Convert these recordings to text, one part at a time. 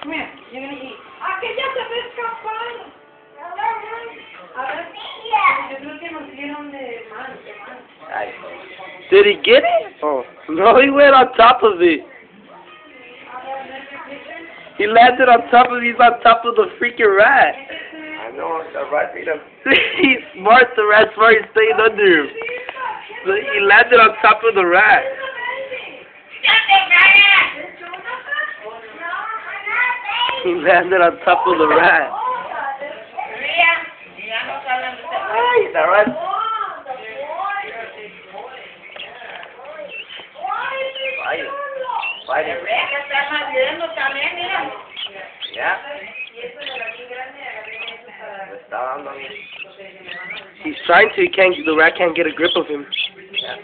Come here. You're gonna eat. Aquí ya se ve escapar. A ver, yo creo que nos dieron de mal. Did he get it? Oh. No, he went on top of it. He landed on top of, he's on top of the freaking rat. I know, the rat beat him. He's smart, the rat's smart, he's staying under him. So he landed on top of the rat. He landed on top of the rat. Ay, the rat. Fighting. Yeah. He's trying to, the rat can't get a grip of him. Yeah.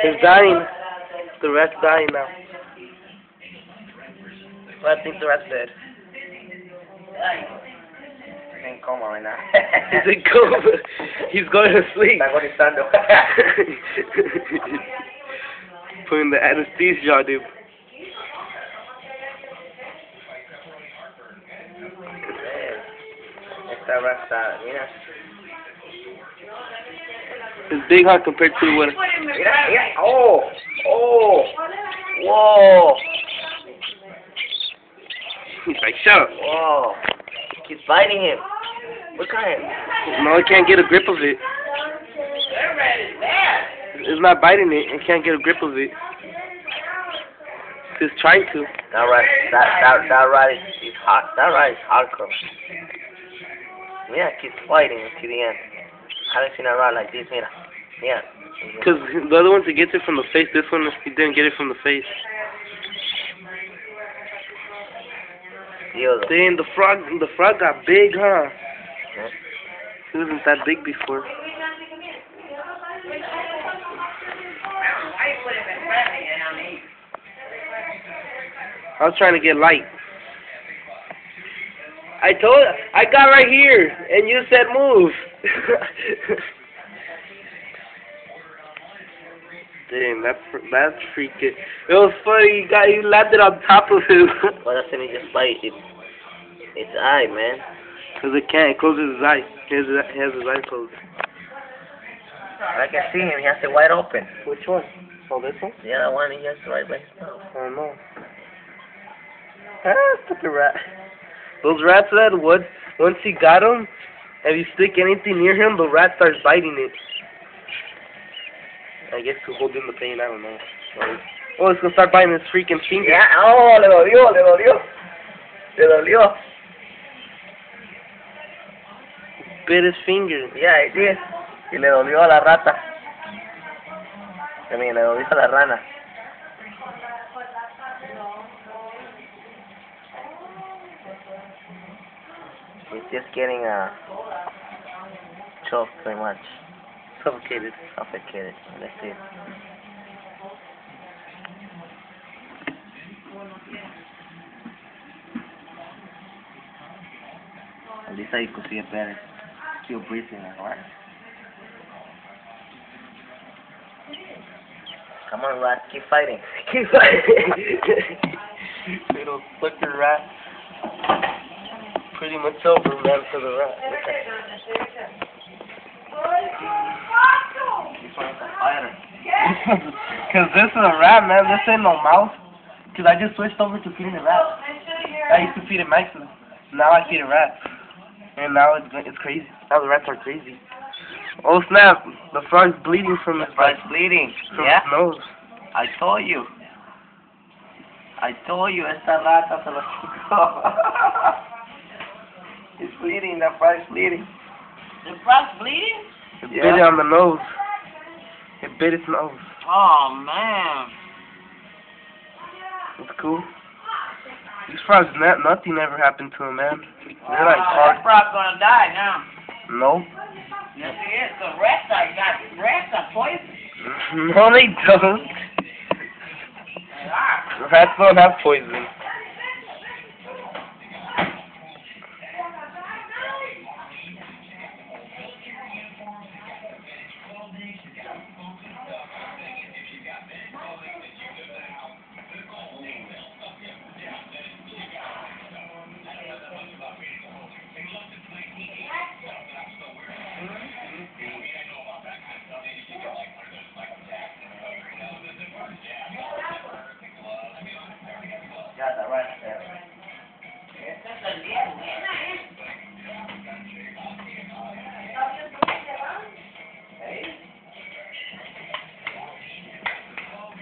He's dying. The rat's dying now. Well, I think the rat's dead. He's in coma right now. He's in coma. He's going to sleep. Está agonizando. Putting the anesthesia on him. Esta raza, mira. It's big, huh, compared to what? Mira, mira. Oh, oh, whoa. He's like, shut up. Whoa. He's biting him. Look at him. No, he can't get a grip of it. It's not biting it. It can't get a grip of it. He's trying to. That rat is hot. That rat is hardcore. Mira, keeps fighting to the end. I haven't seen a rat like this. Mira. Yeah. Because the other one, he gets it from the face. This one, he didn't get it from the face. Dang, the frog got big, huh? Yeah. He wasn't that big before. I was trying to get light. I got right here, and you said move. Damn, that's freaking. It was funny. You landed on top of him. Why doesn't he just bite its eye, man? Because it can't. It closes his eye. He has his eye closed. I can see him. He has it wide open. Which one? Oh, this one? The other one, he has right by his mouth. I don't know. Ah, stupid rat. Those rats, that once he got them, if you stick anything near him, the rat starts biting it. I guess to hold in the pain, I don't know. Oh, it's gonna start biting his freaking finger. Yeah, oh, le dolió. Le dolió. Bit his finger. Yeah, it did. Y le dolió a la rata. I mean, le dolió a la rana. He's just getting choked very much. Suffocated. Suffocated. Let's see. At least I could see it better. Still breathing, alright? Come on, rat, keep fighting. Keep fighting. Little sucker rat. Pretty much over, man, for the rat. Because this is a rat, man. This ain't no mouse. Because I just switched over to feeding the rat. I used to feed it mice. Now I feed it rats. And now it's crazy. Now the rats are crazy. Oh snap! The frog's bleeding from his frog's bleeding. From Yeah? his nose. I told you. Esta rata se lo quitó. It's bleeding. The frog's bleeding. The frog's bleeding? It bit it on the nose. It bit its nose. Oh, man. It's cool. These frogs, nothing ever happened to them, man. They're like hard. That frog's gonna die now. No. Yes, he is. The rats are poison. No, they don't. They are. Rats don't have poison.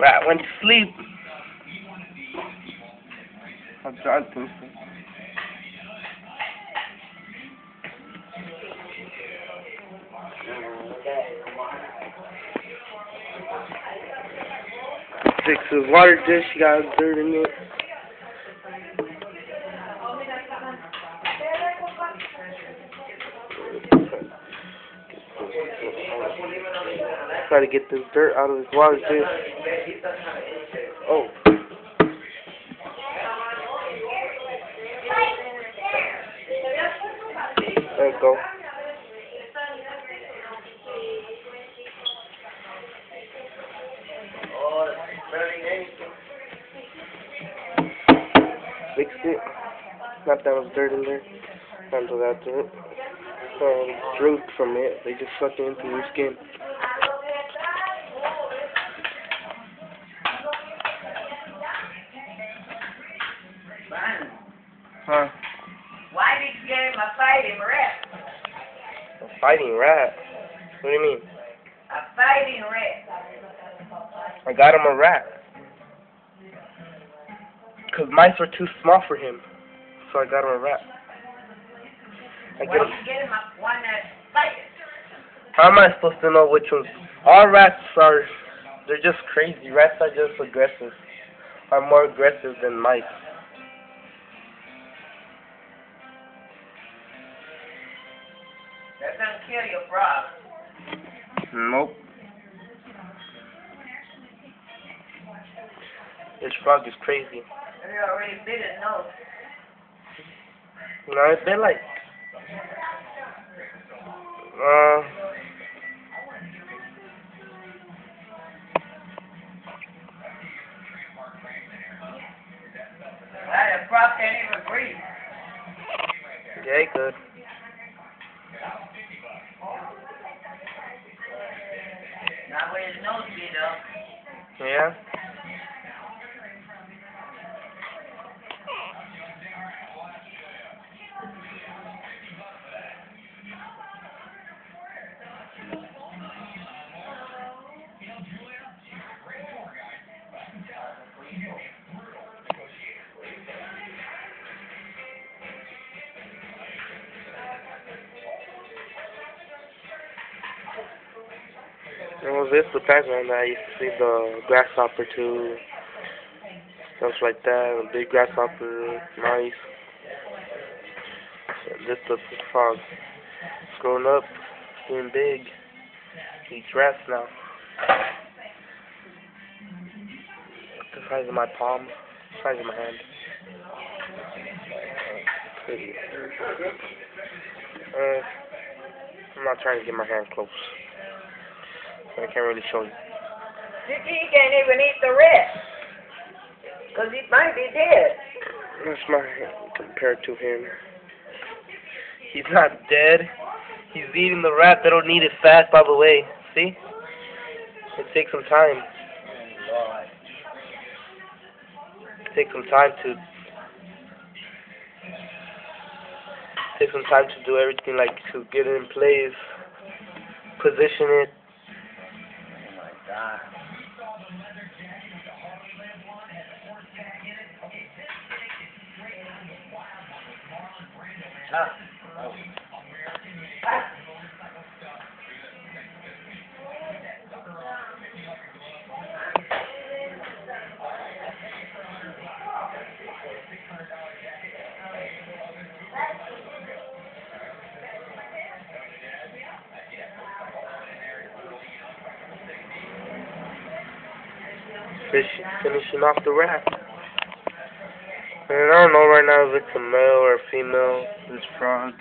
Rat went to sleep. I'm trying to. Fix his water dish, got dirt in it. Try to get this dirt out of his water dish. Oh. There you go. Fix it. Not that much dirt in there. Handle that dirt. Droop from it. They just suck it into your skin. Huh? Why did you get him a fighting rat? A fighting rat? What do you mean? A fighting rat. I got him a rat. Because mice were too small for him. So I got him a rat. Why did you get him one that's fighting? How am I supposed to know which ones? All rats are, they're just crazy. Rats are just aggressive. Are more aggressive than mice. They're gonna kill your frog. Nope. This frog is crazy. They already bit his nose. You know, it's been like, The frog can't even breathe. yeah, he could. Not with his nose beat up. Yeah. Well, this is the PacMan that I used to see the grasshopper too, stuff like that, the big grasshopper, mice. This is the frog. Growing up, getting big, eats rats now. The size of my palm, the size of my hand. Pretty. I'm not trying to get my hand close. I can't really show you. He can't even eat the rat. Because he might be dead. That's my hand compared to him. He's not dead. He's eating the rat. They don't eat it fast, by the way. See? It takes some time. It takes some time to do everything, like to get it in place, position it. Oh my God. Finishing off the rat. And I don't know right now if it's a male or a female, this frog.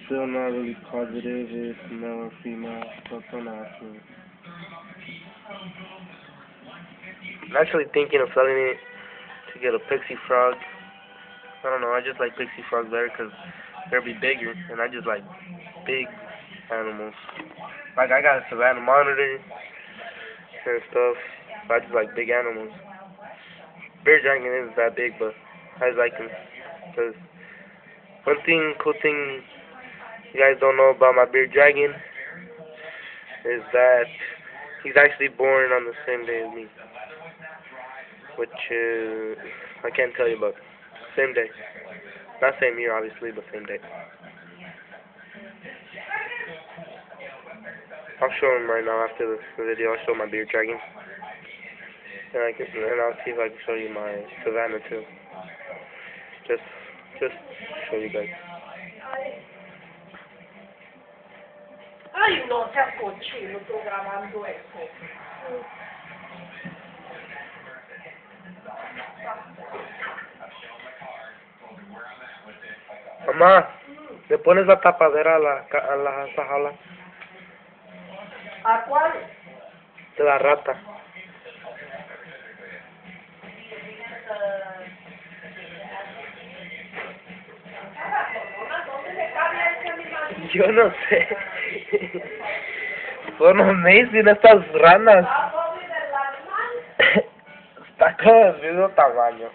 Still not really positive if it's male or female, so I'm not sure. I'm actually thinking of selling it to get a pixie frog. I don't know, I just like pixie frogs better because they'll be bigger, and I just like big animals. Like, I got a Savannah monitor and stuff. I just like big animals. Bear dragon isn't that big, but I just like them. Because cool thing you guys don't know about my bear dragon is that He's actually born on the same day as me. Which, I can't tell you about. Same day. Not same year, obviously, but same day. I'll show him right now after the video. I'll show my beard dragging. And I'll see if I can show you my Savannah too. Just show you guys. Ay, no seas cochino, tú grabando eso. Mamá, ¿le pones la tapadera a esa jaula? ¿A cuál? De la rata. Yo no sé. Son amazing estas ranas. Está como del mismo tamaño.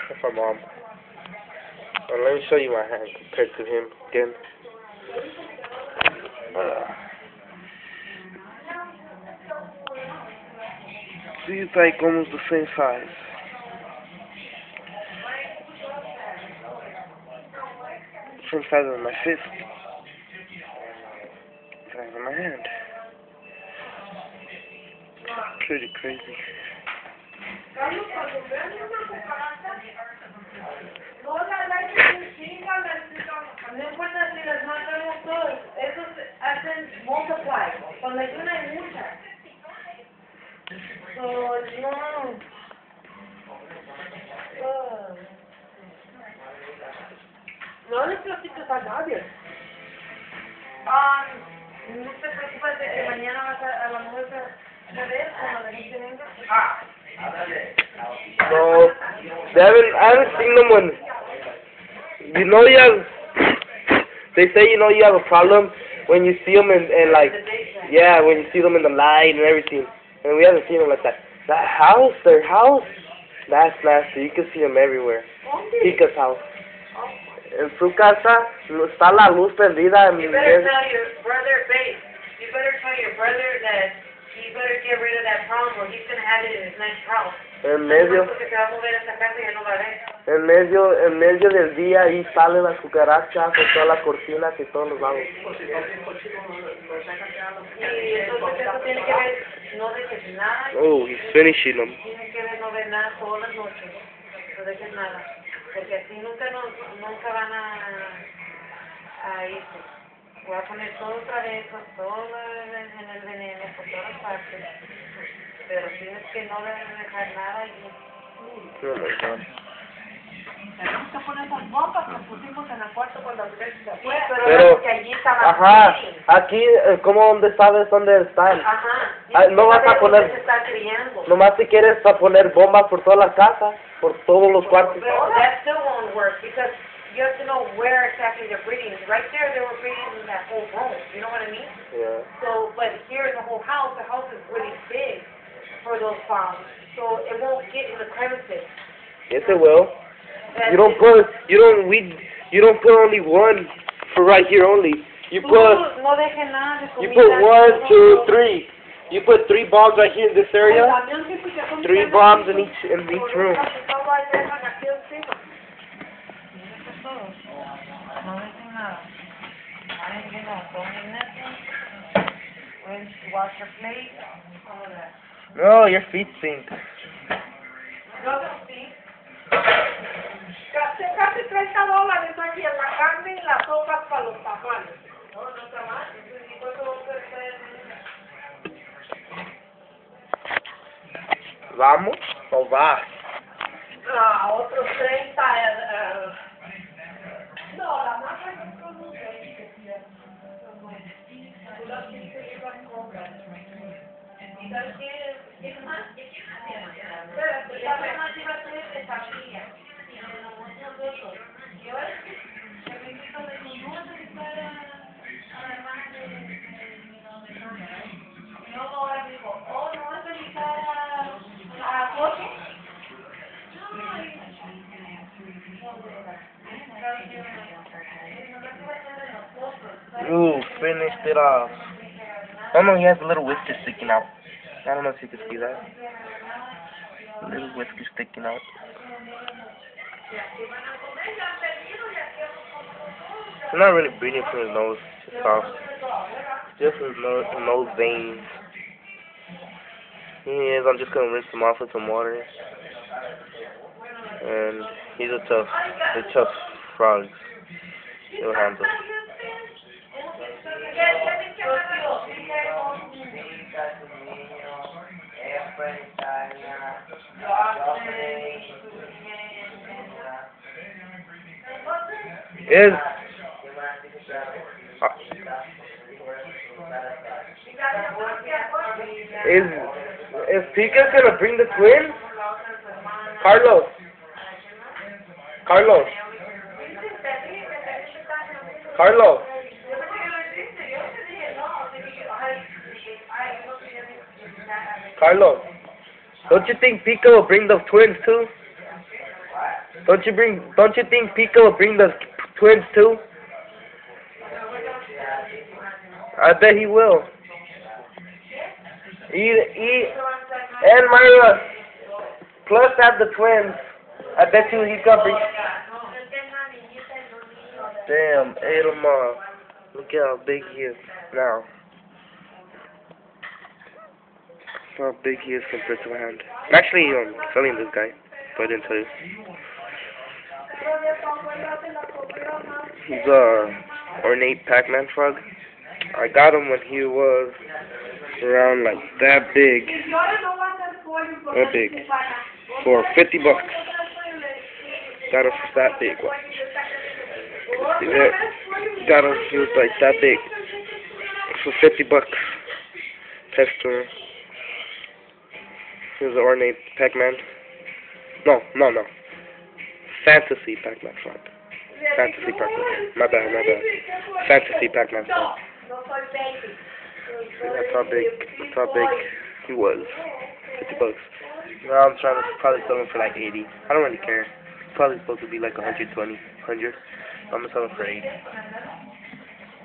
That's my mom. Well, let me show you my hand compared to him again. See, it's like almost the same size. Same size as my fist. Size of my hand. Pretty crazy. No importa si las matamos todos, esos hacen multiply. Cuando hay una hay muchas. So, no. No le platiques a nadie. No te preocupes de que mañana vas a la mujer a ver cuando la gente venga. No, I haven't seen them when, you know, they say, you know, you have a problem when you see them and like, yeah, when you see them in the light and everything, and we haven't seen them like that. That house, their house, that's nasty. You can see them everywhere. Chica's house. En su casa está la luz prendida. You better tell your brother, babe, you better tell your brother that he better get rid of that problem or he's going to have it in his next house. En medio del día ahí salen las cucarachas de todas las cortinas y todos los lados. Y entonces eso tiene que ver, no dejes nada. Oh, he's finishing them. Tiene que ver no ver nada todas las noches. No dejes nada. Porque así nunca van a irse. Voy a poner todo otra vez, todo en el veneno, por todas partes. Pero tienes que no dejar nada allí. Oh my God. Tenemos que poner esas bombas que pusimos en el cuarto cuando se fue, pero que allí estaban. Ajá, aquí, ¿cómo dónde sabes dónde están? Ajá. No vas a poner, se está criando. nomás si quieres a poner bombas por toda la casa, por todos los cuartos. But that still won't work because you have to know where exactly they're breeding. Right there, they were breeding in that whole room. You know what I mean? Yeah. So, but here in the whole house, the house is really big for those farms. So it won't get in the crevices. Yes, it will. You don't put only one for right here only. You put 1, 2, 3. You put 3 bombs right here in this area. 3 bombs in each room. No, your feet stink. Casi $30 aquí en la carne y las sopas para los tamales. No, no tamales. ¿Vamos o vas? Otros 30. No, la masa no son 20. Tú las tienes que llevar compras. ¿Y sabes qué? ¿Qué más? Espérate, ya me más iba a hacer de familia. Ooh, finished it off. Oh no, he has a little whisker sticking out. I don't know if you can see that. A little whisker sticking out. He's not really breathing from his nose, just off. Just his nose veins. He is, I'm just gonna rinse him off with some water. And he's a tough frog. He'll handle. Is Pika's gonna bring the twins? Carlos. Carlos. Carlos. Don't you think Pika will bring the twins too? Don't you think Pika will bring the twins too? I bet he will. And Myra, plus have the twins. I bet you he's gonna bring. Damn, Edelma. Look at how big he is now. How big he is compared to my hand. I'm actually selling this guy, but I didn't tell you. He's a Ornate PacMan Frog. I got him when he was around like that big. That big. For $50. Got him for that big one. See there? Got him, he was like that big. For $50. Pester. He was an Ornate PacMan. No. Fantasy PacMan Frog. Fantasy PacMan. My bad. Fantasy PacMan Frog. That's how big he was. $50. Now I'm trying to probably sell him for like 80. I don't really care. He's probably supposed to be like 120, 100. I'm gonna sell him for 80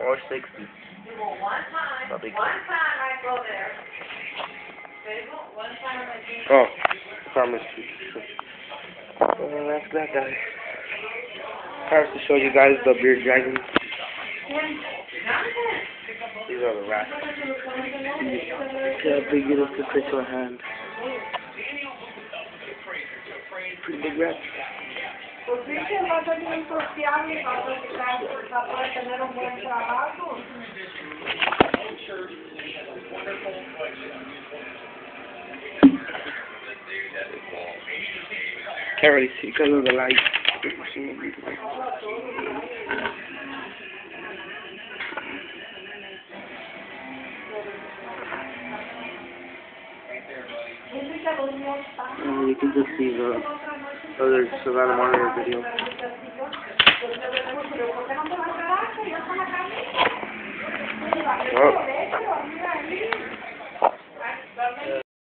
or 60. Not big. Oh, promise you. Well, that's that guy. I have to show you guys the beard dragons. These are the rats. See how big it is to fit your hand. Pretty big rats. Can't really see because of the light. You can just see the other Savannah Monitor video. Oh.